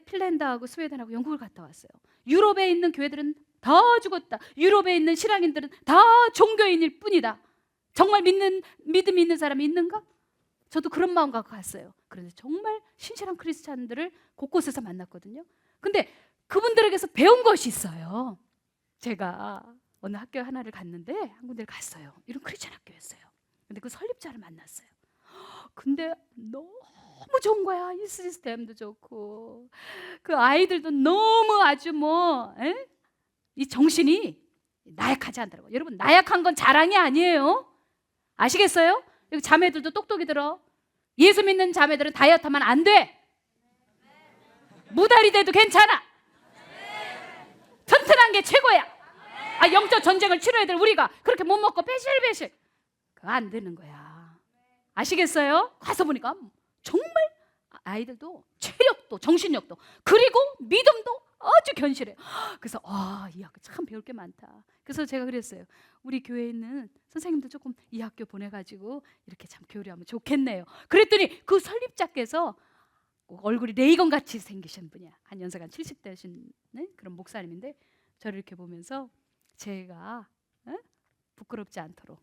핀란드하고 스웨덴하고 영국을 갔다 왔어요. 유럽에 있는 교회들은 다 죽었다. 유럽에 있는 신앙인들은 다 종교인일 뿐이다. 정말 믿음이 있는 사람이 있는가? 저도 그런 마음 갖고 갔어요. 그런데 정말 신실한 크리스찬들을 곳곳에서 만났거든요. 근데 그분들에게서 배운 것이 있어요. 제가 어느 학교 하나를 갔는데 한 군데를 갔어요. 이런 크리스찬 학교였어요. 근데 그 설립자를 만났어요. 근데 너무 좋은 거야. 이 시스템도 좋고 그 아이들도 너무 아주 이 정신이 나약하지 않더라고요. 여러분, 나약한 건 자랑이 아니에요. 아시겠어요? 여기 자매들도 똑똑히 들어. 예수 믿는 자매들은 다이어트하면 안 돼. 무다리 돼도 괜찮아. 튼튼한 게 최고야. 영적 전쟁을 치러야 될 우리가 그렇게 못 먹고 배실배실, 그거 안 되는 거야. 아시겠어요? 가서 보니까 정말 아이들도 체력도 정신력도 그리고 믿음도 아주 견실해요. 그래서 이 학교 참 배울 게 많다. 그래서 제가 그랬어요. 우리 교회에 있는 선생님도 조금 이 학교 보내가지고 이렇게 참 교류하면 좋겠네요. 그랬더니 그 설립자께서 얼굴이 레이건 같이 생기신 분이야. 한 연세가 70대신 그런 목사님인데 저를 이렇게 보면서 제가 부끄럽지 않도록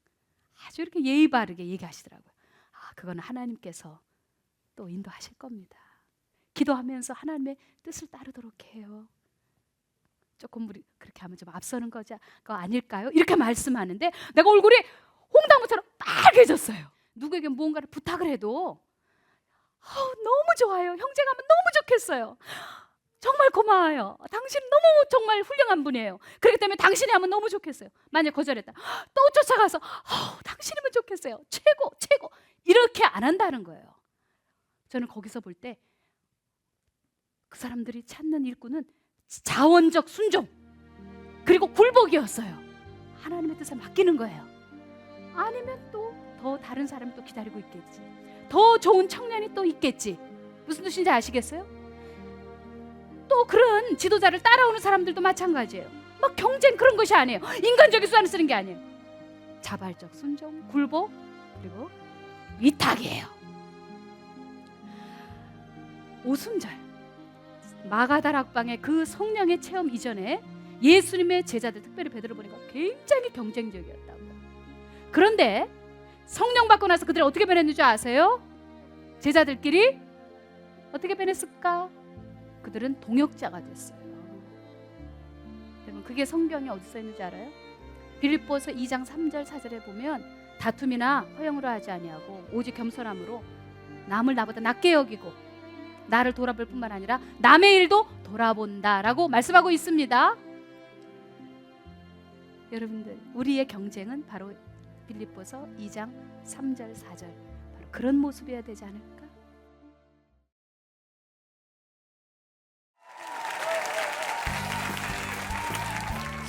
아주 이렇게 예의 바르게 얘기하시더라고요. 그거는 하나님께서 또 인도하실 겁니다. 기도하면서 하나님의 뜻을 따르도록 해요. 조금 우리 그렇게 하면 좀 앞서는 거죠. 그거 아닐까요? 이렇게 말씀하는데 내가 얼굴이 홍당무처럼 빨개졌어요. 누구에게 무언가를 부탁을 해도 너무 좋아요. 형제가 하면 너무 좋겠어요. 정말 고마워요. 당신 너무 정말 훌륭한 분이에요. 그렇기 때문에 당신이 하면 너무 좋겠어요. 만약 거절했다, 또 쫓아가서 당신이면 좋겠어요. 최고 최고, 이렇게 안 한다는 거예요. 저는 거기서 볼 때 그 사람들이 찾는 일꾼은 자원적 순종 그리고 굴복이었어요. 하나님의 뜻에 맡기는 거예요. 아니면 또 더 다른 사람이 또 기다리고 있겠지. 더 좋은 청년이 또 있겠지. 무슨 뜻인지 아시겠어요? 또 그런 지도자를 따라오는 사람들도 마찬가지예요. 막 경쟁 그런 것이 아니에요. 인간적인 수단을 쓰는 게 아니에요. 자발적 순종, 굴복, 그리고 위탁이에요. 오순절 마가다락방의 그 성령의 체험 이전에 예수님의 제자들, 특별히 베드로 보니까 굉장히 경쟁적이었다고요. 그런데 성령 받고 나서 그들이 어떻게 변했는 줄 아세요? 제자들끼리 어떻게 변했을까? 그들은 동역자가 됐어요. 여러분, 그게 성경에 어디 써 있는지 알아요? 빌립보서 2장 3절 4절에 보면 다툼이나 허영으로 하지 아니하고 오직 겸손함으로 남을 나보다 낮게 여기고 나를 돌아볼 뿐만 아니라 남의 일도 돌아본다라고 말씀하고 있습니다. 여러분들, 우리의 경쟁은 바로 빌립보서 2장 3절 4절 바로 그런 모습이어야 되지 않을까?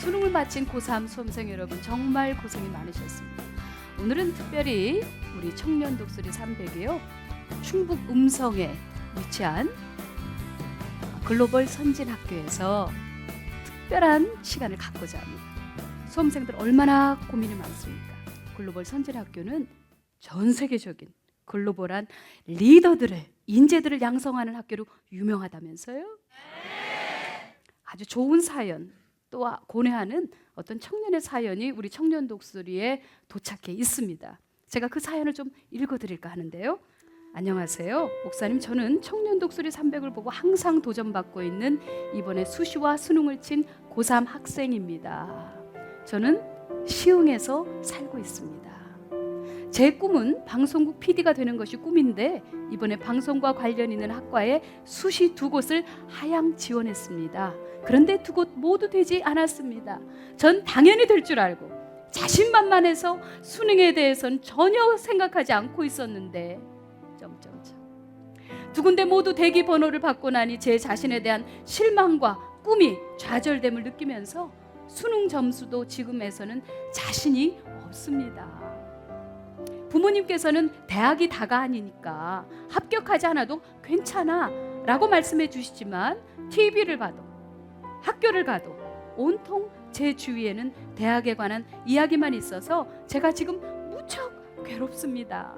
수능을 마친 고3 수험생 여러분, 정말 고생이 많으셨습니다. 오늘은 특별히 우리 청년 독수리 300이요, 충북 음성에 위치한 글로벌 선진학교에서 특별한 시간을 갖고자 합니다. 수험생들 얼마나 고민이 많습니까? 글로벌 선진학교는 전 세계적인 글로벌한 리더들의 인재들을 양성하는 학교로 유명하다면서요? 아주 좋은 사연, 또 고뇌하는 어떤 청년의 사연이 우리 청년 독수리에 도착해 있습니다. 제가 그 사연을 좀 읽어드릴까 하는데요. 안녕하세요. 목사님, 저는 청년 독수리 300을 보고 항상 도전받고 있는 이번에 수시와 수능을 친 고3 학생입니다. 저는 시흥에서 살고 있습니다. 제 꿈은 방송국 PD가 되는 것이 꿈인데 이번에 방송과 관련 있는 학과에 수시 2곳을 하향 지원했습니다. 그런데 2곳 모두 되지 않았습니다. 전 당연히 될 줄 알고 자신만만해서 수능에 대해서는 전혀 생각하지 않고 있었는데 2군데 모두 대기 번호를 받고 나니 제 자신에 대한 실망과 꿈이 좌절됨을 느끼면서 수능 점수도 지금에서는 자신이 없습니다. 부모님께서는 대학이 다가 아니니까 합격하지 않아도 괜찮아 라고 말씀해 주시지만 TV를 봐도 학교를 가도 온통 제 주위에는 대학에 관한 이야기만 있어서 제가 지금 무척 괴롭습니다.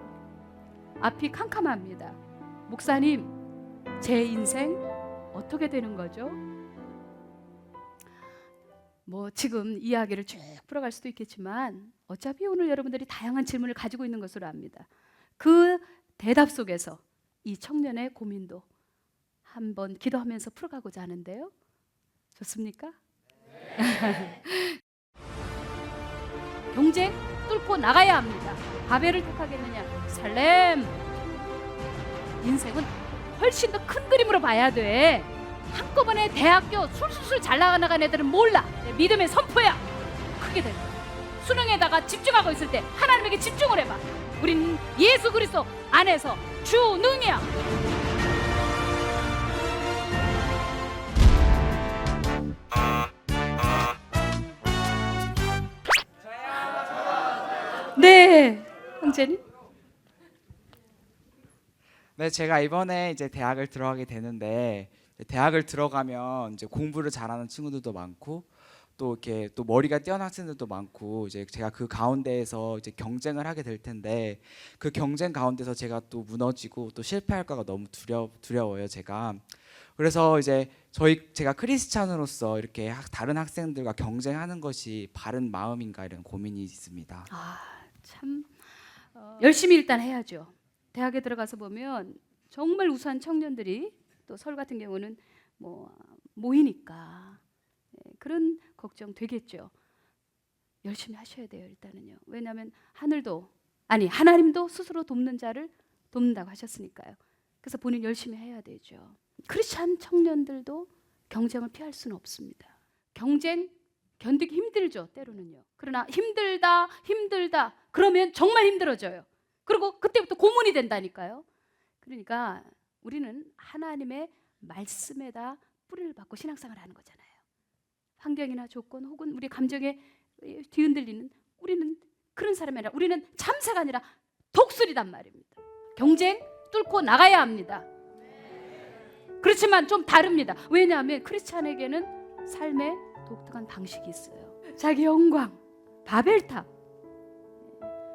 앞이 캄캄합니다. 목사님, 제 인생 어떻게 되는 거죠? 뭐 지금 이야기를 쭉 풀어갈 수도 있겠지만 어차피 오늘 여러분들이 다양한 질문을 가지고 있는 것으로 압니다. 그 대답 속에서 이 청년의 고민도 한번 기도하면서 풀어가고자 하는데요. 좋습니까? 경쟁 뚫고 나가야 합니다. 바벨을 택하겠느냐? 살렘. 인생은 훨씬 더 큰 그림으로 봐야 돼. 한꺼번에 대학교 술술술 잘 나가는 애들은 몰라. 내 믿음의 선포야. 크게 될 거야. 수능에다가 집중하고 있을 때 하나님에게 집중을 해봐. 우린 예수 그리스도 안에서 주능이야. 네, 형제님. 네, 제가 이번에 이제 대학을 들어가게 되는데 대학을 들어가면 이제 공부를 잘하는 친구들도 많고 또 이렇게 또 머리가 뛰어난 학생들도 많고 이제 제가 그 가운데에서 이제 경쟁을 하게 될 텐데 그 경쟁 가운데서 제가 또 무너지고 또 실패할까가 너무 두려워요, 제가. 그래서 이제 제가 크리스찬으로서 이렇게 다른 학생들과 경쟁하는 것이 바른 마음인가 이런 고민이 있습니다. 참 열심히 일단 해야죠. 대학에 들어가서 보면 정말 우수한 청년들이 또 서울 같은 경우는 모이니까 그런 걱정 되겠죠. 열심히 하셔야 돼요, 일단은요. 왜냐하면 하나님도 스스로 돕는 자를 돕는다고 하셨으니까요. 그래서 본인 열심히 해야 되죠. 크리스찬 청년들도 경쟁을 피할 수는 없습니다. 경쟁 견디기 힘들죠, 때로는요. 그러나 힘들다 그러면 정말 힘들어져요. 그리고 그때부터 고문이 된다니까요. 그러니까 우리는 하나님의 말씀에다 뿌리를 받고 신앙생활을 하는 거잖아요. 환경이나 조건 혹은 우리 감정에 뒤흔들리는 우리는 그런 사람이 아니라 우리는 참새가 아니라 독수리단 말입니다. 경쟁 뚫고 나가야 합니다. 그렇지만 좀 다릅니다. 왜냐하면 크리스찬에게는 삶의 독특한 방식이 있어요. 자기 영광, 바벨탑,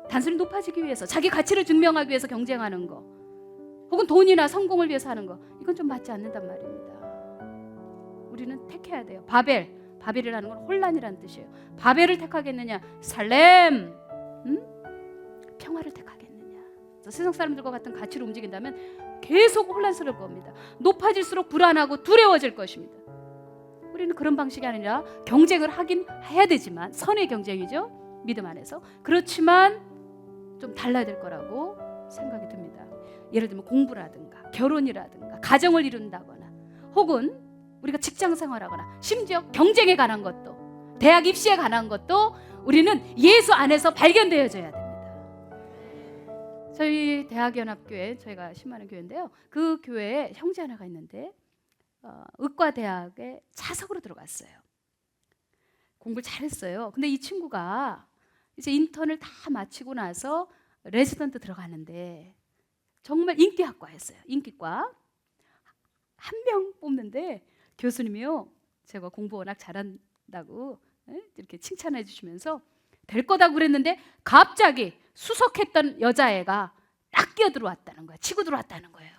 단순히 높아지기 위해서 자기 가치를 증명하기 위해서 경쟁하는 거 혹은 돈이나 성공을 위해서 하는 거 이건 좀 맞지 않는단 말입니다. 우리는 택해야 돼요. 바벨이라는 건 혼란이라는 뜻이에요. 바벨을 택하겠느냐? 살렘, 평화를 택하겠느냐? 세상 사람들과 같은 가치로 움직인다면 계속 혼란스러울 겁니다. 높아질수록 불안하고 두려워질 것입니다. 우리는 그런 방식이 아니라 경쟁을 하긴 해야 되지만 선의 경쟁이죠. 믿음 안에서. 그렇지만 좀 달라야 될 거라고 생각이 듭니다. 예를 들면 공부라든가 결혼이라든가 가정을 이룬다거나 혹은 우리가 직장 생활하거나 심지어 경쟁에 관한 것도 대학 입시에 관한 것도 우리는 예수 안에서 발견되어져야 됩니다. 저희 대학연합교회 저희가 10만 교회인데요. 그 교회에 형제 하나가 있는데 의과대학에 차석으로 들어갔어요. 공부를 잘했어요. 근데 이 친구가 이제 인턴을 다 마치고 나서 레지던트 들어가는데 정말 인기학과였어요. 인기과. 한 명 뽑는데 교수님이요. 제가 공부 워낙 잘한다고 이렇게 칭찬해 주시면서 될 거다고 그랬는데 갑자기 수석했던 여자애가 딱 끼어 들어왔다는 거예요. 치고 들어왔다는 거예요.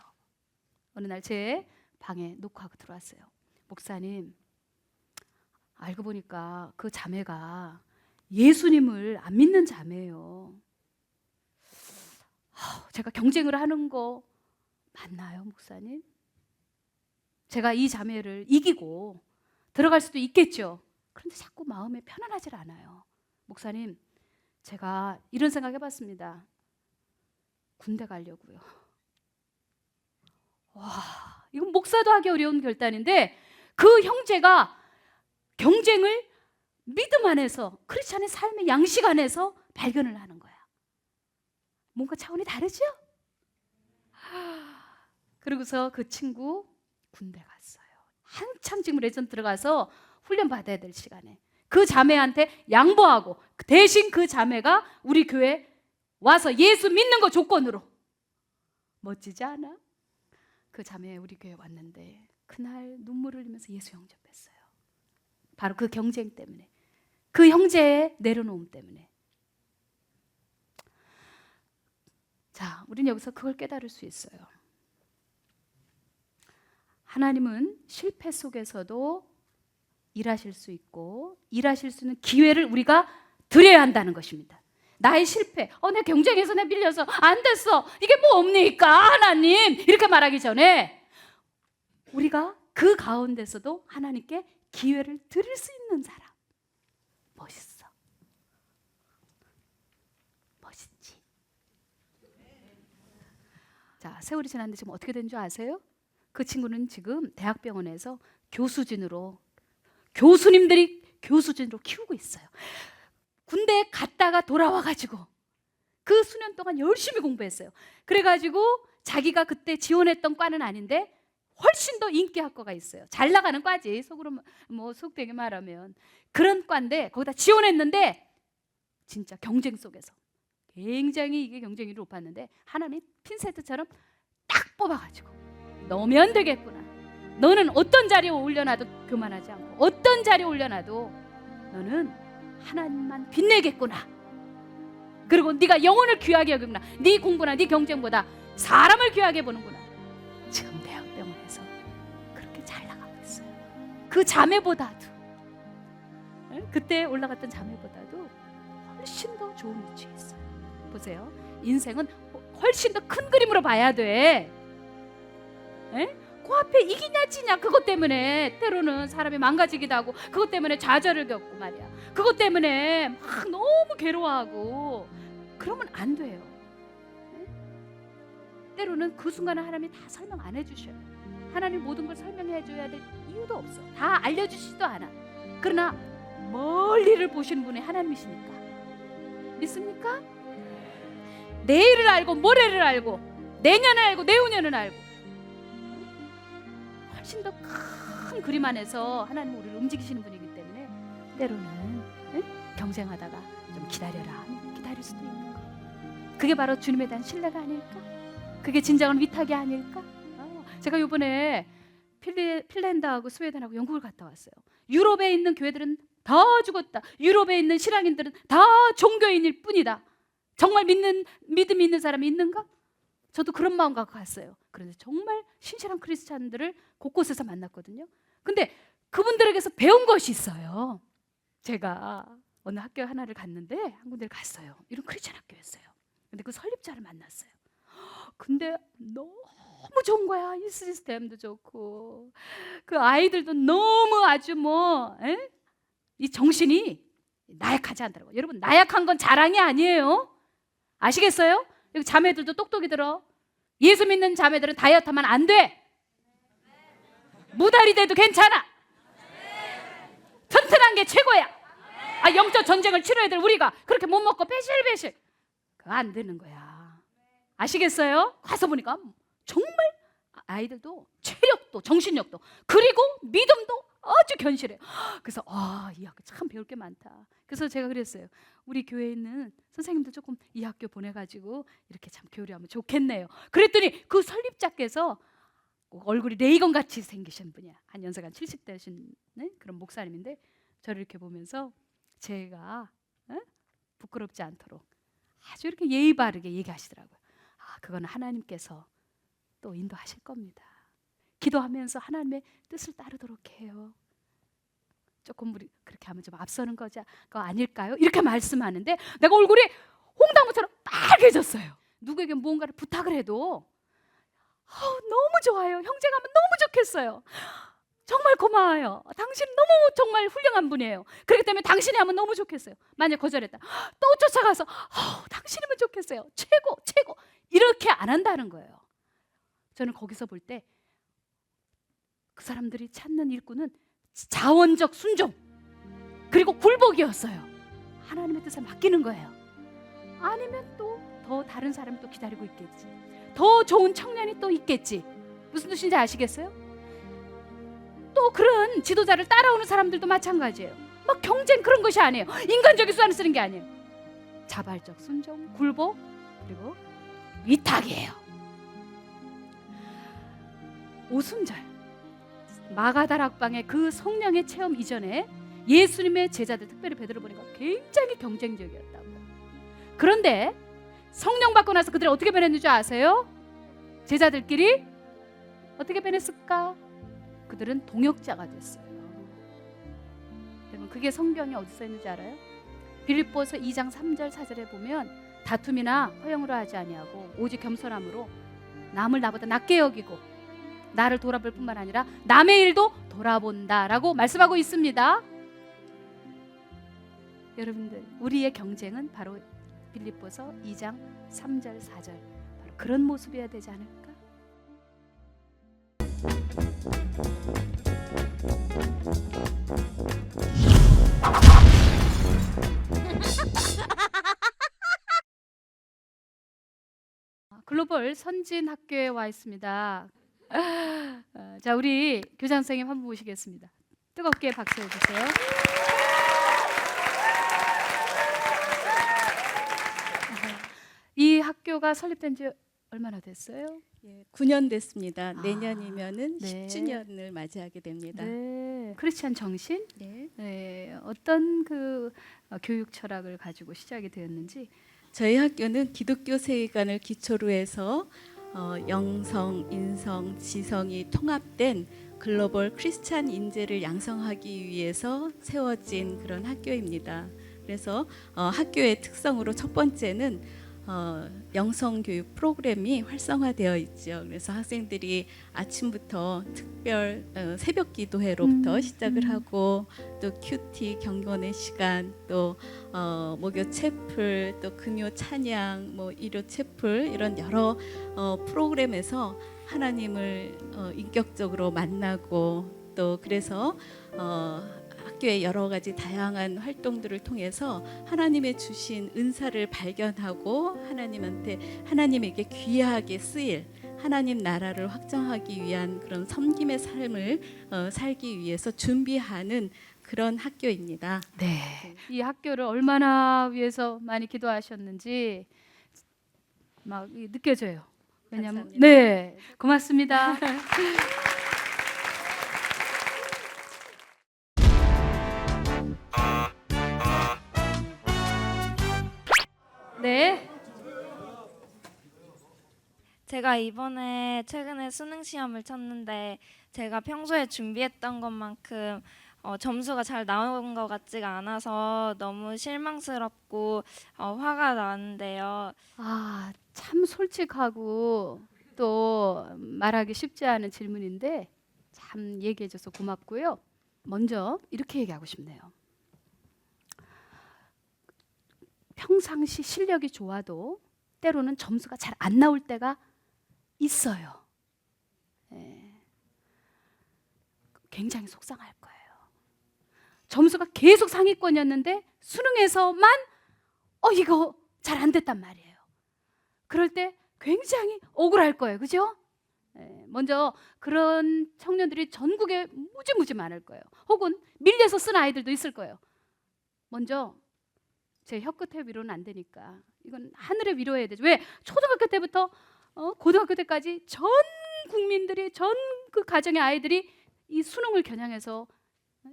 어느 날 제 방에 녹화하고 들어왔어요. 목사님, 알고 보니까 그 자매가 예수님을 안 믿는 자매예요. 제가 경쟁을 하는 거 맞나요, 목사님? 제가 이 자매를 이기고 들어갈 수도 있겠죠. 그런데 자꾸 마음에 편안하질 않아요. 목사님, 제가 이런 생각 해봤습니다. 군대 가려고요. 와, 이건 목사도 하기 어려운 결단인데 그 형제가 경쟁을 믿음 안에서 크리스찬의 삶의 양식 안에서 발견을 하는 거야. 뭔가 차원이 다르죠? 그러고서 그 친구 군대 갔어요. 한참 지금 레전 들어가서 훈련 받아야 될 시간에 그 자매한테 양보하고 대신 그 자매가 우리 교회 와서 예수 믿는 거 조건으로. 멋지지 않아? 그 자매 우리 교회 왔는데 그날 눈물을 흘리면서 예수 영접했어요. 바로 그 경쟁 때문에, 그 형제의 내려놓음 때문에. 자, 우리는 여기서 그걸 깨달을 수 있어요. 하나님은 실패 속에서도 일하실 수 있고 일하실 수 있는 기회를 우리가 드려야 한다는 것입니다. 나의 실패, 내 경쟁에서 내 밀려서 안 됐어, 이게 뭡니까 하나님, 이렇게 말하기 전에 우리가 그 가운데서도 하나님께 기회를 드릴 수 있는 사람. 멋있어. 멋있지. 자, 세월이 지났는데 지금 어떻게 된 줄 아세요? 그 친구는 지금 대학병원에서 교수님들이 교수진으로 키우고 있어요. 군대 갔다가 돌아와가지고 그 수년 동안 열심히 공부했어요. 그래가지고 자기가 그때 지원했던 과는 아닌데 훨씬 더 인기학과가 있어요. 잘 나가는 과지, 속으로 속되게 말하면 그런 과인데 거기다 지원했는데 진짜 경쟁 속에서 굉장히 이게 경쟁이 높았는데 하나님이 핀세트처럼 딱 뽑아가지고 너면 되겠구나. 너는 어떤 자리에 올려놔도 교만하지 않고 어떤 자리에 올려놔도 너는 하나님만 빛내겠구나. 그리고 네가 영혼을 귀하게 여기구나. 네 공부나 네 경쟁보다 사람을 귀하게 보는구나. 지금 대학병원에서 그렇게 잘 나가고 있어요. 그 자매보다도, 그때 올라갔던 자매보다도 훨씬 더 좋은 위치에 있어요. 보세요. 인생은 훨씬 더 큰 그림으로 봐야 돼. 그 앞에 이기냐 지냐 그것 때문에 때로는 사람이 망가지기도 하고, 그것 때문에 좌절을 겪고 말이야. 그것 때문에 막 너무 괴로워하고 그러면 안 돼요. 때로는 그 순간에 하나님이 다 설명 안 해주셔요. 하나님 모든 걸 설명해 줘야 될 이유도 없어. 다 알려주시지도 않아. 그러나 멀리를 보시는 분이 하나님이시니까. 믿습니까? 내일을 알고 모레를 알고 내년을 알고 내후년을 알고 훨씬 더 큰 그림 안에서 하나님은 우리를 움직이시는 분이기 때문에 때로는 경쟁하다가 좀 기다려라 하면 기다릴 수도 있는 거. 그게 바로 주님에 대한 신뢰가 아닐까? 그게 진정한 위탁이 아닐까? 제가 이번에 핀란드하고 스웨덴하고 영국을 갔다 왔어요. 유럽에 있는 교회들은 다 죽었다. 유럽에 있는 신앙인들은 다 종교인일 뿐이다. 정말 믿음이 있는 사람이 있는가? 저도 그런 마음 갖고 갔어요. 그런데 정말 신실한 크리스찬들을 곳곳에서 만났거든요. 근데 그분들에게서 배운 것이 있어요. 제가 어느 학교 하나를 갔는데 한 군데를 갔어요. 이런 크리스찬 학교였어요. 근데 그 설립자를 만났어요. 근데 너무 좋은 거야. 이 시스템도 좋고 그 아이들도 너무 아주 이 정신이 나약하지 않더라고요. 여러분, 나약한 건 자랑이 아니에요. 아시겠어요? 여기 자매들도 똑똑히 들어. 예수 믿는 자매들은 다이어트 하면 안 돼. 무다리 돼도 괜찮아. 튼튼한 게 최고야. 영적 전쟁을 치러야 될 우리가 그렇게 못 먹고 배실배실, 그거 안 되는 거야. 아시겠어요? 가서 보니까 정말 아이들도 체력도 정신력도 그리고 믿음도 아주 견실해요. 그래서 이 학교 참 배울 게 많다. 그래서 제가 그랬어요. 우리 교회에 있는 선생님들 조금 이 학교 보내가지고 이렇게 참 교류하면 좋겠네요. 그랬더니 그 설립자께서 얼굴이 레이건 같이 생기신 분이야. 한 연세가 70 되신 그런 목사님인데 저를 이렇게 보면서 제가 부끄럽지 않도록 아주 이렇게 예의 바르게 얘기하시더라고요. 그거는 하나님께서 또 인도하실 겁니다. 기도하면서 하나님의 뜻을 따르도록 해요. 조금 우리 그렇게 하면 좀 앞서는 거 아닐까요? 이렇게 말씀하는데 내가 얼굴이 홍당무처럼 빨개졌어요. 누구에게 무언가를 부탁을 해도 너무 좋아요. 형제가 하면 너무 좋겠어요. 정말 고마워요. 당신 너무 정말 훌륭한 분이에요. 그렇기 때문에 당신이 하면 너무 좋겠어요. 만약 거절했다, 또 쫓아가서 당신이면 좋겠어요. 최고 최고, 이렇게 안 한다는 거예요. 저는 거기서 볼 때 그 사람들이 찾는 일꾼은 자원적 순종 그리고 굴복이었어요. 하나님의 뜻에 맡기는 거예요. 아니면 또 더 다른 사람이 또 기다리고 있겠지. 더 좋은 청년이 또 있겠지. 무슨 뜻인지 아시겠어요? 또 그런 지도자를 따라오는 사람들도 마찬가지예요. 막 경쟁 그런 것이 아니에요. 인간적인 수단을 쓰는 게 아니에요. 자발적 순종, 굴복, 그리고 위탁이에요. 오순절 마가다락방의 그 성령의 체험 이전에 예수님의 제자들, 특별히 베드로 보니까 굉장히 경쟁적이었다고요. 그런데 성령 받고 나서 그들이 어떻게 변했는지 아세요? 제자들끼리 어떻게 변했을까? 그들은 동역자가 됐어요. 여러분, 그게 성경에 어디 써 있는지 알아요? 빌립보서 2장 3절 4절에 보면 다툼이나 허영으로 하지 아니하고 오직 겸손함으로 남을 나보다 낮게 여기고 나를 돌아볼 뿐만 아니라 남의 일도 돌아본다라고 말씀하고 있습니다. 여러분들, 우리의 경쟁은 바로 빌립보서 2장 3절 4절 바로 그런 모습이어야 되지 않을까? 글로벌 선진 학교에 와 있습니다. 자, 우리 교장 선생님 한번 모시겠습니다. 뜨겁게 박수해 주세요. 이 학교가 설립된 지 얼마나 됐어요? 예, 9년 됐습니다. 아, 내년이면은 네. 10주년을 맞이하게 됩니다. 네. 크리스찬 정신? 네. 네. 어떤 그 교육 철학을 가지고 시작이 되었는지. 저희 학교는 기독교 세계관을 기초로 해서 영성, 인성, 지성이 통합된 글로벌 크리스찬 인재를 양성하기 위해서 세워진 그런 학교입니다. 그래서 학교의 특성으로 첫 번째는 영성 교육 프로그램이 활성화되어 있죠. 그래서 학생들이 아침부터 특별 새벽 기도회로부터 시작을 하고 또 큐티 경건의 시간, 또 목요 채플, 또 금요 찬양, 뭐 일요 채플 이런 여러 프로그램에서 하나님을 인격적으로 만나고 또 그래서 학교의 여러 가지 다양한 활동들을 통해서 하나님의 주신 은사를 발견하고 하나님에게 귀하게 쓰일 하나님 나라를 확장하기 위한 그런 섬김의 삶을 살기 위해서 준비하는 그런 학교입니다. 네. 이 학교를 얼마나 위해서 많이 기도하셨는지 막 느껴져요. 왜냐면 감사합니다. 네, 고맙습니다. 네. 제가 이번에 최근에 수능 시험을 쳤는데 제가 평소에 준비했던 것만큼 점수가 잘 나온 것 같지가 않아서 너무 실망스럽고 화가 나는데요. 아, 참 솔직하고 또 말하기 쉽지 않은 질문인데 참 얘기해줘서 고맙고요. 먼저 이렇게 얘기하고 싶네요. 평상시 실력이 좋아도 때로는 점수가 잘 안 나올 때가 있어요. 예. 굉장히 속상할 거예요. 점수가 계속 상위권이었는데 수능에서만 이거 잘 안 됐단 말이에요. 그럴 때 굉장히 억울할 거예요. 그죠? 예. 먼저 그런 청년들이 전국에 무지무지 많을 거예요. 혹은 밀려서 쓴 아이들도 있을 거예요. 먼저 제 혀끝의 위로는 안 되니까 이건 하늘의 위로해야 되죠. 왜? 초등학교 때부터 고등학교 때까지 전 국민들이 전 그 가정의 아이들이 이 수능을 겨냥해서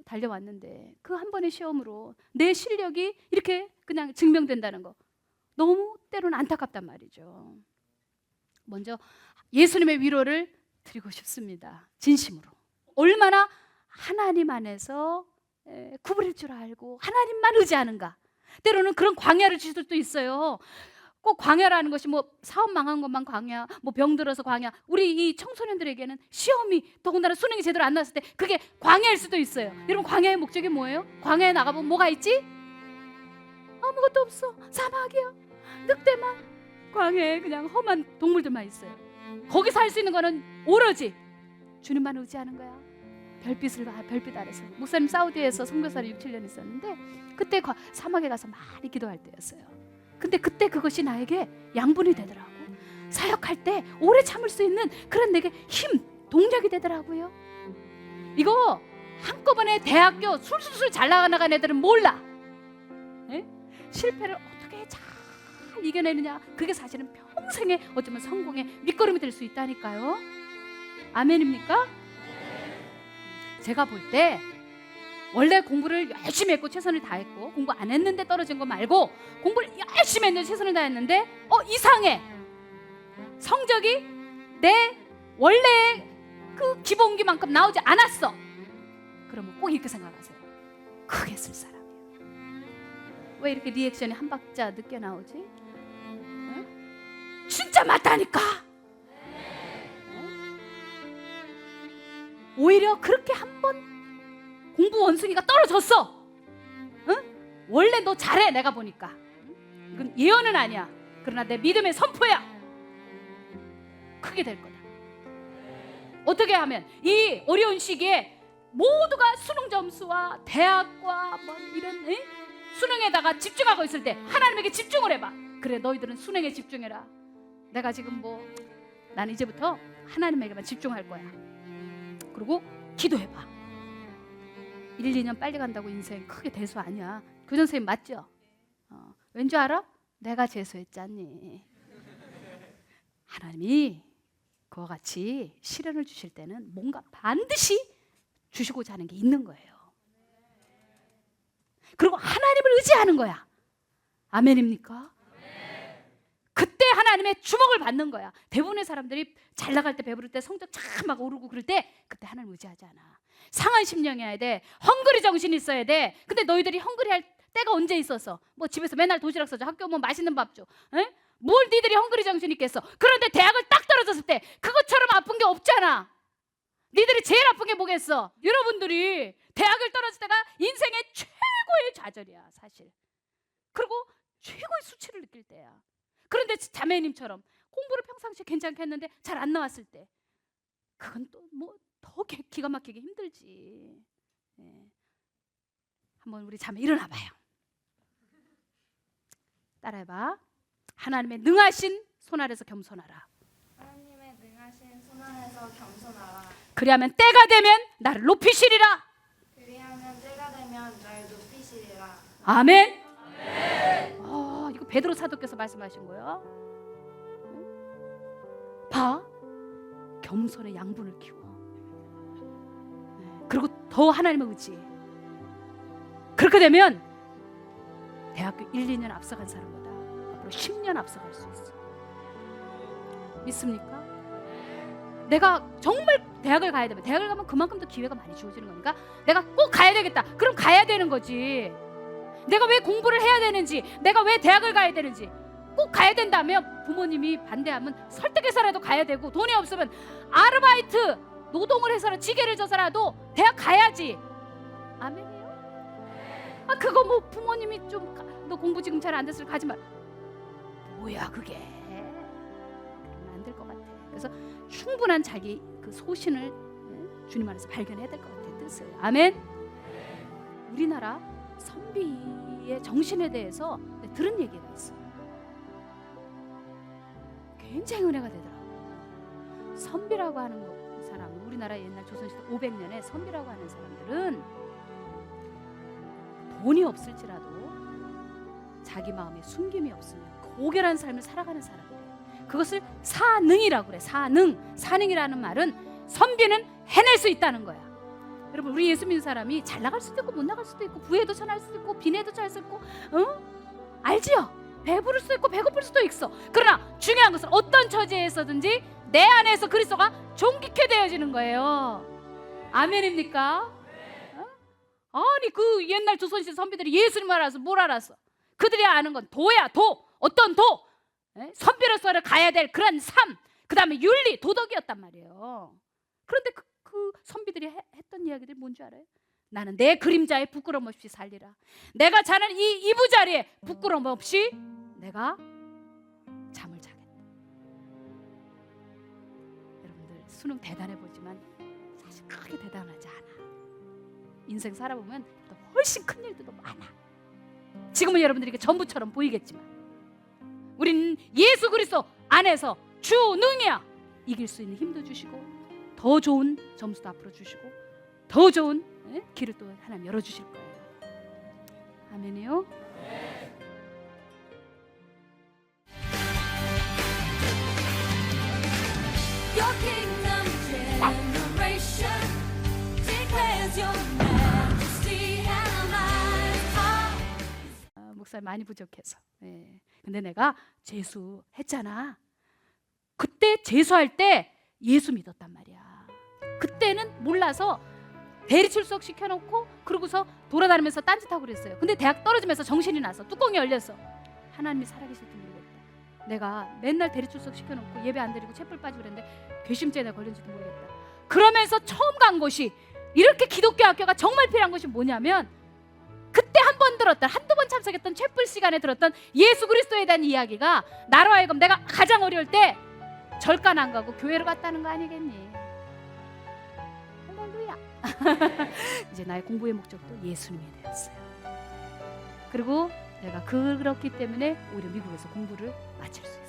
달려왔는데 그 한 번의 시험으로 내 실력이 이렇게 그냥 증명된다는 거 너무 때로는 안타깝단 말이죠. 먼저 예수님의 위로를 드리고 싶습니다. 진심으로. 얼마나 하나님 안에서 구부릴 줄 알고 하나님만 의지하는가. 때로는 그런 광야를 주실 수도 있어요. 꼭 광야라는 것이 뭐 사업 망한 것만 광야, 뭐 병 들어서 광야. 우리 이 청소년들에게는 시험이 더군다나 수능이 제대로 안 나왔을 때 그게 광야일 수도 있어요. 여러분, 광야의 목적이 뭐예요? 광야에 나가보면 뭐가 있지? 아무것도 없어. 사막이야. 늑대만. 광야에 그냥 험한 동물들만 있어요. 거기서 할 수 있는 거는 오로지 주님만 의지하는 거야. 별빛 아래서. 목사님 사우디에서 선교사를 6, 7년 있었는데 그때 사막에 가서 많이 기도할 때였어요. 근데 그때 그것이 나에게 양분이 되더라고. 사역할 때 오래 참을 수 있는 그런 내게 힘, 동력이 되더라고요. 이거 한꺼번에 대학교 술술술 잘 나가는 애들은 몰라. 에? 실패를 어떻게 잘 이겨내느냐, 그게 사실은 평생의 어쩌면 성공의 밑거름이 될 수 있다니까요. 아멘입니까? 제가 볼 때 원래 공부를 열심히 했고 최선을 다했고 공부 안 했는데 떨어진 거 말고 공부를 열심히 했는데 최선을 다했는데 이상해. 성적이 내 원래 그 기본기만큼 나오지 않았어. 그러면 꼭 이렇게 생각하세요. 크게 쓸 사람이에요. 왜 이렇게 리액션이 한 박자 늦게 나오지? 응? 진짜 맞다니까. 응? 오히려 그렇게 한 번 공부 원숭이가 떨어졌어. 응? 원래 너 잘해 내가 보니까. 응? 이건 예언은 아니야. 그러나 내 믿음의 선포야. 크게 될 거다. 어떻게 하면 이 어려운 시기에 모두가 수능 점수와 대학과 뭐 이런 수능에다가 집중하고 있을 때 하나님에게 집중을 해봐. 그래 너희들은 수능에 집중해라. 내가 지금 난 이제부터 하나님에게만 집중할 거야. 그리고 기도해봐. 1, 2년 빨리 간다고 인생 크게 대수 아니야. 교장 선생님 맞죠? 왠지 알아? 내가 재수했잖니. 하나님이 그와 같이 시련을 주실 때는 뭔가 반드시 주시고자 하는 게 있는 거예요. 그리고 하나님을 의지하는 거야. 아멘입니까? 그때 하나님의 주목을 받는 거야. 대부분의 사람들이 잘 나갈 때 배부를 때 성적 참 막 오르고 그럴 때 그때 하나님 의지하지 않아. 상한 심령이어야 돼. 헝그리 정신이 있어야 돼. 근데 너희들이 헝그리 할 때가 언제 있었어? 뭐 집에서 맨날 도시락 싸줘. 학교 오면 맛있는 밥 줘. 에? 뭘 니들이 헝그리 정신 있겠어? 그런데 대학을 딱 떨어졌을 때 그것처럼 아픈 게 없잖아. 니들이 제일 아픈 게 뭐겠어? 여러분들이 대학을 떨어질 때가 인생의 최고의 좌절이야 사실. 그리고 최고의 수치를 느낄 때야. 그런데 자매님처럼 공부를 평상시에 괜찮게 했는데 잘 안 나왔을 때 그건 또 더 기가 막히게 힘들지. 네. 한번 우리 자매 일어나 봐요. 따라해봐. 하나님의 능하신 손 아래서 겸손하라. 하나님의 능하신 손 안에서 겸손하라. 그리하면 때가 되면 나를 높이시리라. 그리하면 때가 되면 날 높이시리라. 아멘. 이거 베드로 사도께서 말씀하신 거야. 봐, 겸손의 양분을 키워. 그리고 더 하나님을 의지해. 그렇게 되면 대학교 1, 2년 앞서간 사람보다 앞으로 10년 앞서갈 수 있어. 믿습니까? 내가 정말 대학을 가야 되면 대학을 가면 그만큼 더 기회가 많이 주어지는 거니까 내가 꼭 가야 되겠다. 그럼 가야 되는 거지. 내가 왜 공부를 해야 되는지, 내가 왜 대학을 가야 되는지 꼭 가야 된다면 부모님이 반대하면 설득해서라도 가야 되고, 돈이 없으면 아르바이트 노동을 해서라도 지게를 져서라도 대학 가야지. 아멘이요? 그거 부모님이 좀 너 공부 지금 잘 안 됐으면 가지 마. 뭐야 그게? 그러면 안 될 것 같아. 그래서 충분한 자기 그 소신을 주님 안에서 발견해야 될 것 같아. 뜻을. 아멘. 우리나라 선비의 정신에 대해서 들은 얘기가 있어. 굉장히 은혜가 되더라고. 선비라고 하는 사람, 우리나라 옛날 조선시대 500년에 선비라고 하는 사람들은 돈이 없을지라도 자기 마음에 숨김이 없으면 고결한 삶을 살아가는 사람이에요. 그것을 사능이라고 그래. 사능이라는 말은 선비는 해낼 수 있다는 거야. 여러분, 우리 예수 믿는 사람이 잘 나갈 수도 있고 못 나갈 수도 있고 부에도 천할 수도 있고 빈에도 잘 수 있고, 알지요? 배부를 수도 있고 배고플 수도 있어. 그러나 중요한 것은 어떤 처지에서든지 내 안에서 그리스도가 존귀케 되어지는 거예요. 아멘입니까? 아니 그 옛날 조선시대 선비들이 예수님을 알아서 뭘 알았어? 그들이 아는 건 도야, 도. 어떤 도? 선비로서를 가야 될 그런 삶, 그 다음에 윤리, 도덕이었단 말이에요. 그런데 그 선비들이 했던 이야기들이 뭔지 알아요? 나는 내 그림자에 부끄럼 없이 살리라. 내가 자는 이 이부자리에 부끄럼 없이 내가 잠을 자겠다. 여러분들 수능 대단해 보지만 사실 크게 대단하지 않아. 인생 살아보면 또 훨씬 큰 일들도 많아. 지금은 여러분들에게 전부처럼 보이겠지만 우리는 예수 그리스도 안에서 주능이야. 이길 수 있는 힘도 주시고 더 좋은 점수도 앞으로 주시고 더 좋은 길을 또 하나님 열어주실 거예요. 아멘이요. Your kingdom generation declares your majesty and life. 목사님 많이 부족해서. 근데 내가 재수했잖아. 그때 재수할 때 예수 믿었단 말이야. 그때는 몰라서 대리 출석 시켜놓고 그러고서 돌아다니면서 딴짓하고 그랬어요. 근데 대학 떨어지면서 정신이 나서 뚜껑이 열렸어. 하나님이 살아계실지 모르겠다. 내가 맨날 대리 출석 시켜놓고 예배 안 드리고 채플 빠지고 그랬는데 괘씸죄에 걸린지도 모르겠다. 그러면서 처음 간 곳이, 이렇게 기독교 학교가 정말 필요한 것이 뭐냐면, 그때 한 번 들었던, 한두 번 참석했던 채플 시간에 들었던 예수 그리스도에 대한 이야기가 나로 하여금 내가 가장 어려울 때 절간 안 가고 교회로 갔다는 거 아니겠니? 할렐루야. 이제 나의 공부의 목적도 예수님이 되었어요. 그리고 내가 그렇기 때문에 오히려 미국에서 공부를 마칠 수 있어요.